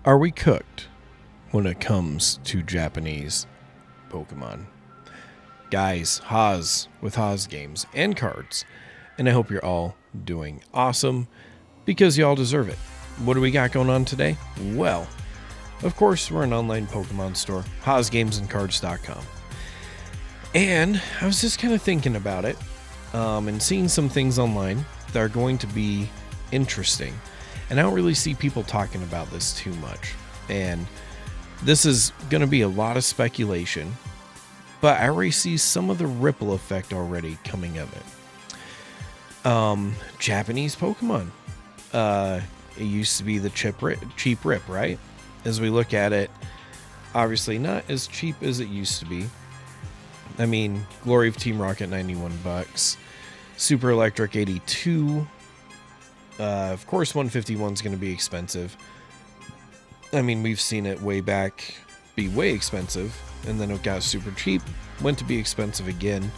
Are we cooked when it comes to Japanese Pokemon? Guys, Haas with Haas games and cards. And I hope you're all doing awesome because you all deserve it. What do we got going on today? Well, of course, we're an online Pokemon store, HaasGamesandCards.com. And I was just kind of thinking about it and seeing some things online that are going to be interesting. And I don't really see people talking about this too much. And this is going to be a lot of speculation, but I already see some of the ripple effect already coming of it. Japanese Pokemon. It used to be the cheap rip, right? As we look at it, obviously not as cheap as it used to be. I mean, Glory of Team Rocket, $91. Super Electric, 82. Of course, 151 is going to be expensive. I mean, we've seen it way back be way expensive, and then it got super cheap, went to be expensive again,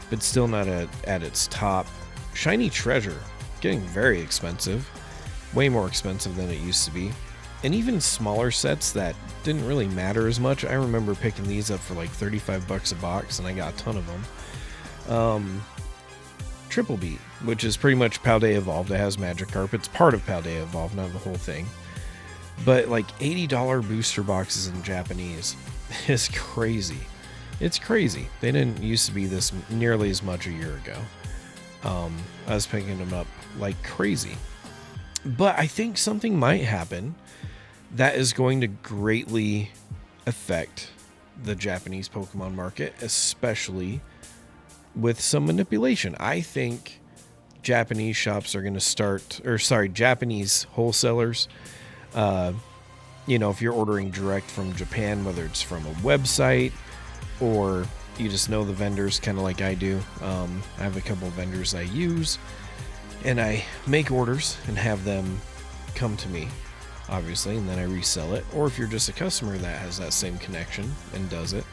but still not at its top. Shiny Treasure, getting very expensive, way more expensive than it used to be. And even smaller sets that didn't really matter as much. I remember picking these up for like $35 a box, and I got a ton of them. Triple Beat, which is pretty much Paldea Evolved. It has Magikarp. It's part of Paldea Evolved, not the whole thing. But like $80 booster boxes in Japanese is crazy. It's crazy. They didn't used to be this nearly as much a year ago. I was picking them up like crazy. But I think something might happen that is going to greatly affect the Japanese Pokemon market, especially with some manipulation. I think Japanese shops are going to Japanese wholesalers, if you're ordering direct from Japan, whether it's from a website or you just know the vendors, kind of like I do. I have a couple of vendors I use, and I make orders and have them come to me, obviously, and then I resell it. Or if you're just a customer that has that same connection and does it,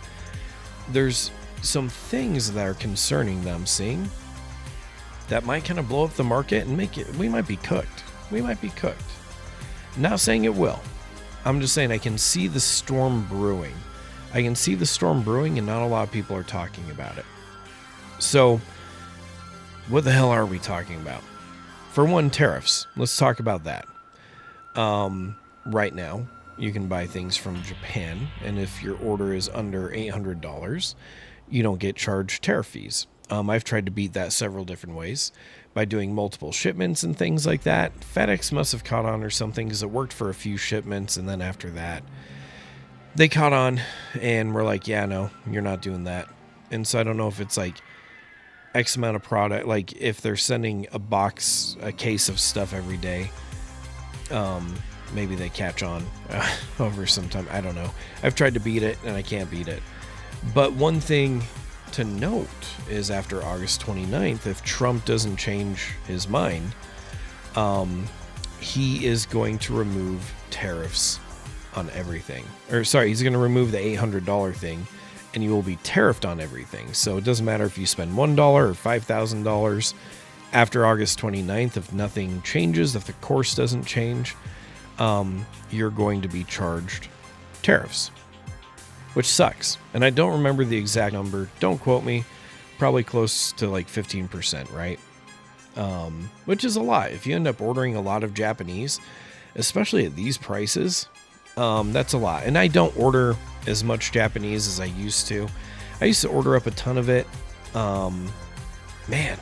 there's some things that are concerning that I'm seeing that might kind of blow up the market and we might be cooked. We might be cooked. Not saying it will. I'm just saying I can see the storm brewing. I can see the storm brewing, and not a lot of people are talking about it. So, what the hell are we talking about? For one, tariffs. Let's talk about that. Right now, you can buy things from Japan, and if your order is under $800, you don't get charged tariff fees. I've tried to beat that several different ways by doing multiple shipments and things like that. FedEx must have caught on or something, because it worked for a few shipments, and then after that, they caught on and were like, yeah, no, you're not doing that. And so I don't know if it's like X amount of product, like if they're sending a case of stuff every day, maybe they catch on over some time. I don't know. I've tried to beat it and I can't beat it. But one thing to note is after August 29th, if Trump doesn't change his mind, he is going to remove tariffs on everything. He's going to remove the $800 thing, and you will be tariffed on everything. So it doesn't matter if you spend $1 or $5,000 after August 29th. If nothing changes, if the course doesn't change, you're going to be charged tariffs, which sucks. And I don't remember the exact number. Don't quote me. Probably close to like 15%, right? Which is a lot. If you end up ordering a lot of Japanese, especially at these prices, that's a lot. And I don't order as much Japanese as I used to. I used to order up a ton of it. Man,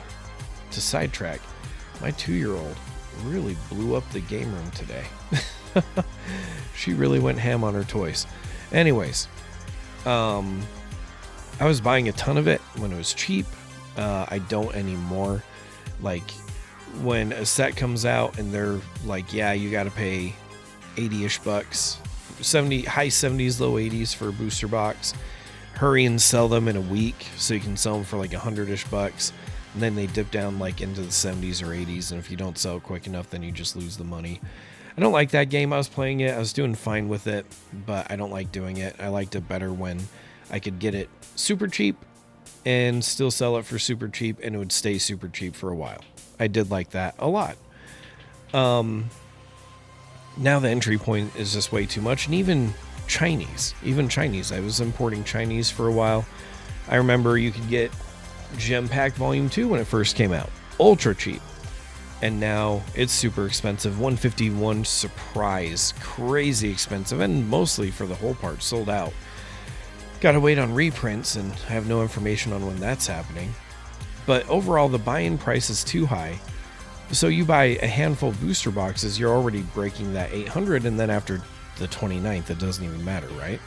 to sidetrack, my 2-year-old really blew up the game room today. She really went ham on her toys. Anyways, I was buying a ton of it when it was cheap. I don't anymore. Like, when a set comes out and they're like, yeah, you got to pay 80-ish bucks, 70, high 70s, low 80s for a booster box. Hurry and sell them in a week so you can sell them for like 100-ish bucks. And then they dip down like into the 70s or 80s. And if you don't sell it quick enough, then you just lose the money. I don't like that game. I was playing it. I was doing fine with it, but I don't like doing it. I liked it better when I could get it super cheap and still sell it for super cheap, and it would stay super cheap for a while. I did like that a lot. now the entry point is just way too much. And even Chinese, I was importing Chinese for a while. I remember you could get Gem Pack Volume 2 when it first came out, ultra cheap. And now it's super expensive. 151 surprise, crazy expensive, and mostly for the whole part, sold out. Gotta wait on reprints, and I have no information on when that's happening. But overall, the buy-in price is too high. So you buy a handful of booster boxes, you're already breaking that 800, and then after the 29th, it doesn't even matter, right?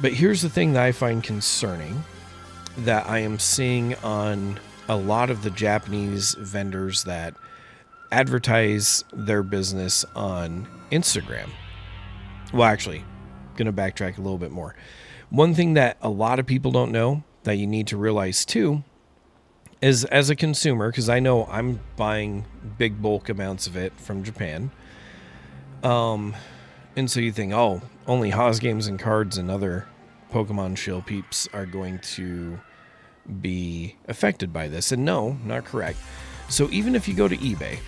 But here's the thing that I find concerning, that I am seeing on a lot of the Japanese vendors that advertise their business on Instagram. Well, actually, going to backtrack a little bit more. One thing that a lot of people don't know that you need to realize too is, as a consumer, because I know I'm buying big bulk amounts of it from Japan, and so you think, oh, only Haas Games and Cards and other Pokemon shill peeps are going to be affected by this. And no, not correct. So even if you go to eBay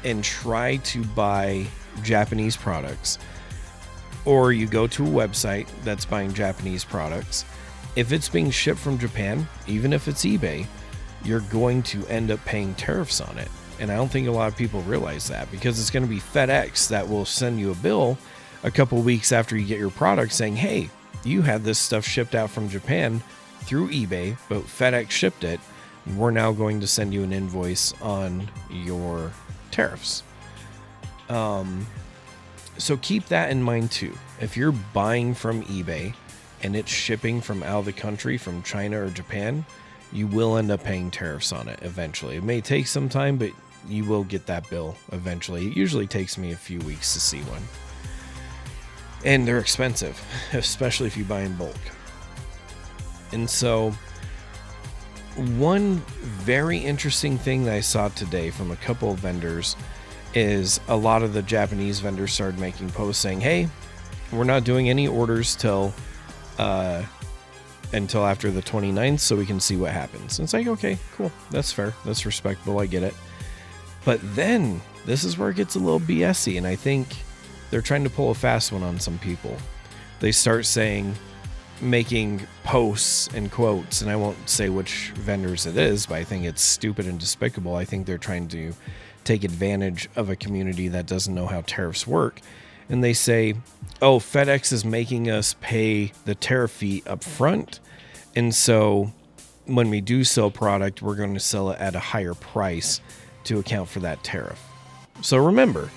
and try to buy Japanese products, or you go to a website that's buying Japanese products, if it's being shipped from Japan, even if it's eBay, you're going to end up paying tariffs on it. And I don't think a lot of people realize that, because it's going to be FedEx that will send you a bill a couple weeks after you get your product saying, hey, you had this stuff shipped out from Japan through eBay, but FedEx shipped it. We're now going to send you an invoice on your tariffs. So keep that in mind too. If you're buying from eBay and it's shipping from out of the country, from China or Japan, you will end up paying tariffs on it eventually. It may take some time, but you will get that bill eventually. It usually takes me a few weeks to see one. And they're expensive, especially if you buy in bulk. And so, one very interesting thing that I saw today from a couple of vendors is a lot of the Japanese vendors started making posts saying, hey, we're not doing any orders until after the 29th, so we can see what happens. And it's like, okay, cool. That's fair. That's respectable. I get it. But then this is where it gets a little BSy, and I think they're trying to pull a fast one on some people. They start making posts and quotes, and I won't say which vendors it is, but I think it's stupid and despicable. I think they're trying to take advantage of a community that doesn't know how tariffs work. And they say, oh, FedEx is making us pay the tariff fee up front, and so when we do sell product, we're going to sell it at a higher price to account for that tariff. So remember,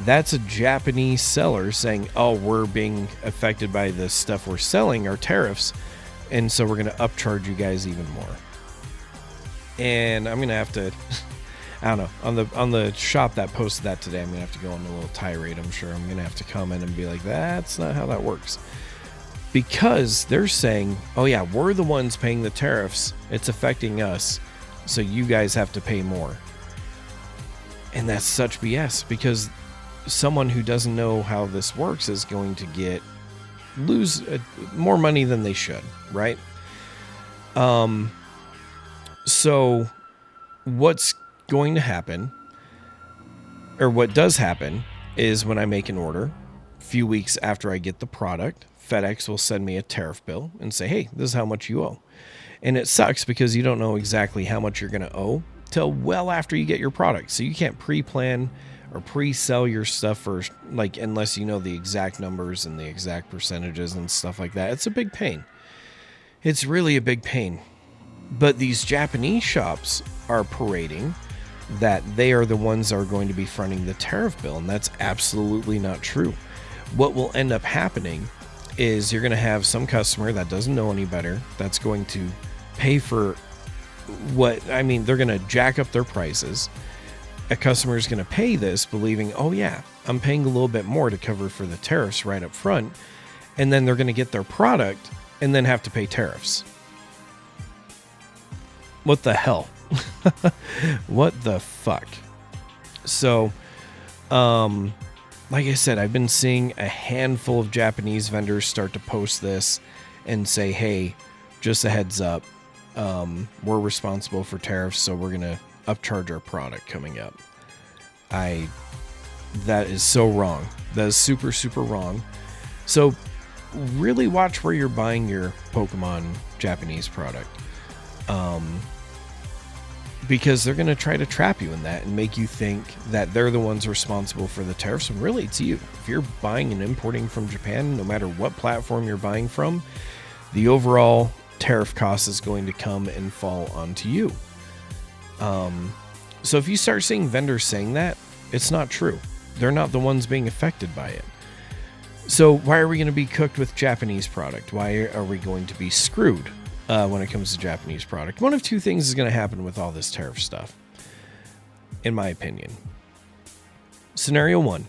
that's a Japanese seller saying, oh, we're being affected by the stuff we're selling, our tariffs, and so we're going to upcharge you guys even more. And I'm going to have to, I don't know, on the shop that posted that today, I'm going to have to go on a little tirade, I'm sure. I'm going to have to comment and be like, that's not how that works. Because they're saying, oh yeah, we're the ones paying the tariffs, it's affecting us, so you guys have to pay more. And that's such BS, because someone who doesn't know how this works is going to lose more money than they should, right? So what's going to happen, or what does happen, is when I make an order, a few weeks after I get the product, FedEx will send me a tariff bill and say, hey, this is how much you owe. And it sucks because you don't know exactly how much you're going to owe till well after you get your product. So you can't pre-plan or pre-sell your stuff for, like, unless you know the exact numbers and the exact percentages and stuff like that. It's a big pain. It's really a big pain. But these Japanese shops are parading that they are the ones that are going to be fronting the tariff bill, and that's absolutely not true. What will end up happening is you're going to have some customer that doesn't know any better that's going to pay for they're going to jack up their prices. A customer is going to pay this believing, oh yeah, I'm paying a little bit more to cover for the tariffs right up front, and then they're going to get their product and then have to pay tariffs. What the hell? What the fuck? So, like I said, I've been seeing a handful of Japanese vendors start to post this and say, hey, just a heads up, we're responsible for tariffs, so we're going to upcharge our product coming up. That is so wrong. That is super, super wrong. So really watch where you're buying your Pokemon Japanese product. Because they're going to try to trap you in that and make you think that they're the ones responsible for the tariffs. And really, it's you. If you're buying and importing from Japan, no matter what platform you're buying from, the overall tariff cost is going to come and fall onto you. So if you start seeing vendors saying that, it's not true. They're not the ones being affected by it. So why are we going to be cooked with Japanese product? Why are we going to be screwed when it comes to Japanese product? One of two things is going to happen with all this tariff stuff, in my opinion. Scenario one,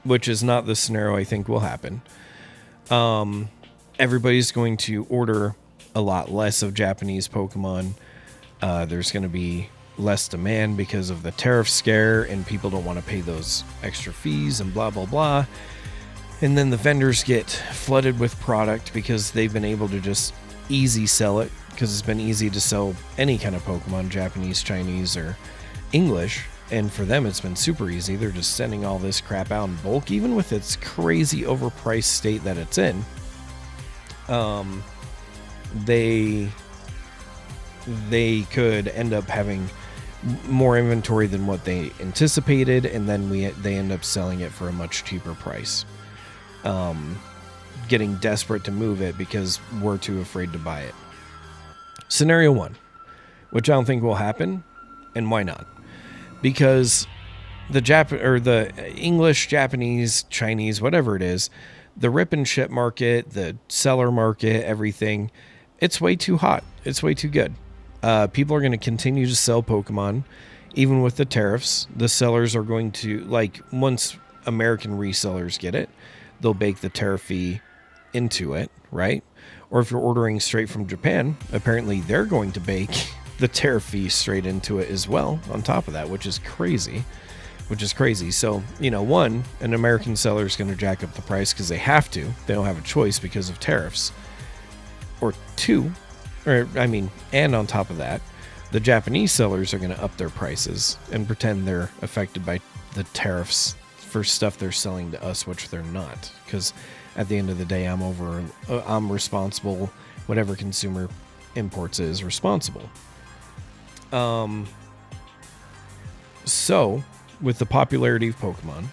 which is not the scenario I think will happen. Everybody's going to order a lot less of Japanese Pokemon. There's going to be less demand because of the tariff scare, and people don't want to pay those extra fees and blah, blah, blah. And then the vendors get flooded with product because they've been able to just easy sell it, because it's been easy to sell any kind of Pokemon, Japanese, Chinese, or English. And for them, it's been super easy. They're just sending all this crap out in bulk, even with its crazy overpriced state that it's in. They could end up having more inventory than what they anticipated, and then they end up selling it for a much cheaper price. Getting desperate to move it because we're too afraid to buy it. Scenario one, which I don't think will happen, and why not? Because the English, Japanese, Chinese, whatever it is, the rip and ship market, the seller market, everything, it's way too hot. It's way too good. People are going to continue to sell Pokemon, even with the tariffs. The sellers are going to, like, once American resellers get it, they'll bake the tariff fee into it, right? Or if you're ordering straight from Japan, apparently they're going to bake the tariff fee straight into it as well, on top of that, which is crazy. So, one, an American seller is going to jack up the price because they have to. They don't have a choice because of tariffs. Or two, and on top of that, the Japanese sellers are going to up their prices and pretend they're affected by the tariffs for stuff they're selling to us, which they're not. Because at the end of the day, I'm responsible. Whatever consumer imports is responsible. So, with the popularity of Pokemon,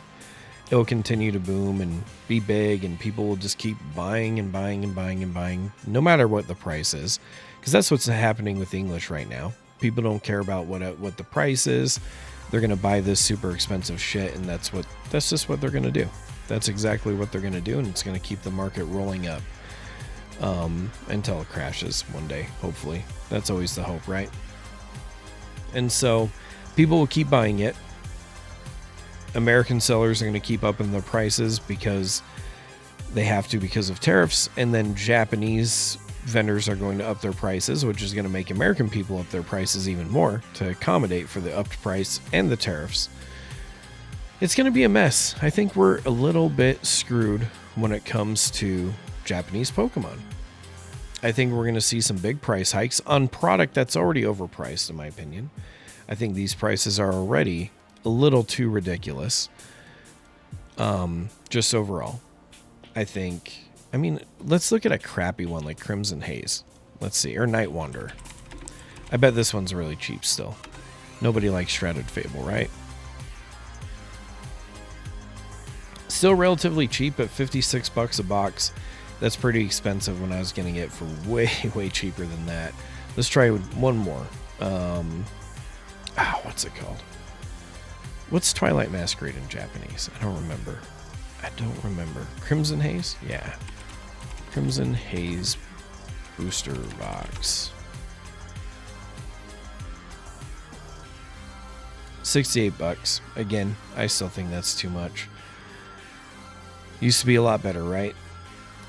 it will continue to boom and be big, and people will just keep buying and buying and buying and buying, no matter what the price is. Because that's what's happening with English right now. People don't care about what the price is. They're going to buy this super expensive shit, and that's just what they're going to do. That's exactly what they're going to do, and it's going to keep the market rolling up until it crashes one day, hopefully. That's always the hope, right? And so people will keep buying it. American sellers are going to keep upping their prices because they have to because of tariffs, and then Japanese vendors are going to up their prices, which is going to make American people up their prices even more to accommodate for the upped price and the tariffs. It's going to be a mess. I think we're a little bit screwed when it comes to Japanese Pokemon. I think we're going to see some big price hikes on product that's already overpriced, in my opinion. I think these prices are already a little too ridiculous. Just overall. Let's look at a crappy one like Crimson Haze. Let's see, or Night Wanderer. I bet this one's really cheap still. Nobody likes Shrouded Fable, right? Still relatively cheap at $56 a box. That's pretty expensive when I was getting it for way, way cheaper than that. Let's try one more. What's it called? What's Twilight Masquerade in Japanese? I don't remember. Crimson Haze? Yeah. Crimson Haze booster box. $68. Again, I still think that's too much. Used to be a lot better, right?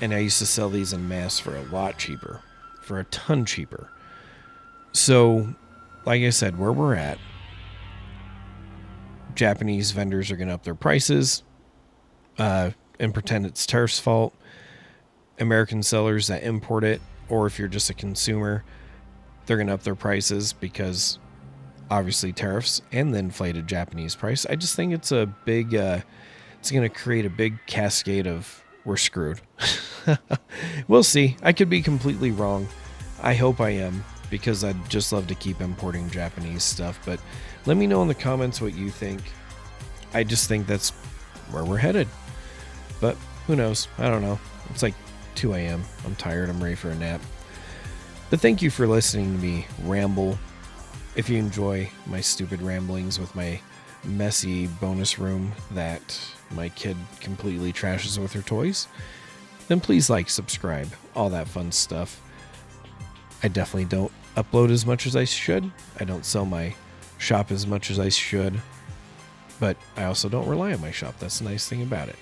And I used to sell these en masse for a lot cheaper. For a ton cheaper. So, like I said, where we're at, Japanese vendors are going to up their prices and pretend it's tariff's fault. American sellers that import it, or if you're just a consumer, they're going to up their prices because obviously tariffs and the inflated Japanese price. I just think it's a big, it's going to create a big cascade of we're screwed. We'll see. I could be completely wrong. I hope I am, because I'd just love to keep importing Japanese stuff. But let me know in the comments what you think. I just think that's where we're headed. But who knows? I don't know. It's like 2 a.m. I'm tired. I'm ready for a nap. But thank you for listening to me ramble. If you enjoy my stupid ramblings with my messy bonus room that my kid completely trashes with her toys, then please like, subscribe, all that fun stuff. I definitely don't upload as much as I should. I don't sell my shop as much as I should. But I also don't rely on my shop. That's the nice thing about it.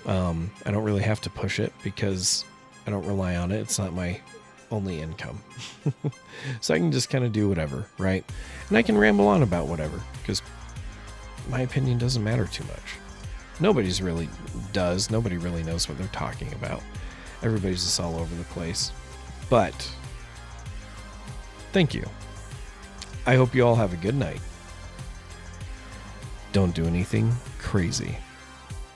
I don't really have to push it because I don't rely on it. It's not my only income. So I can just kind of do whatever, right? And I can ramble on about whatever because my opinion doesn't matter too much. Nobody's really does. Nobody really knows what they're talking about. Everybody's just all over the place. But thank you. I hope you all have a good night. Don't do anything crazy.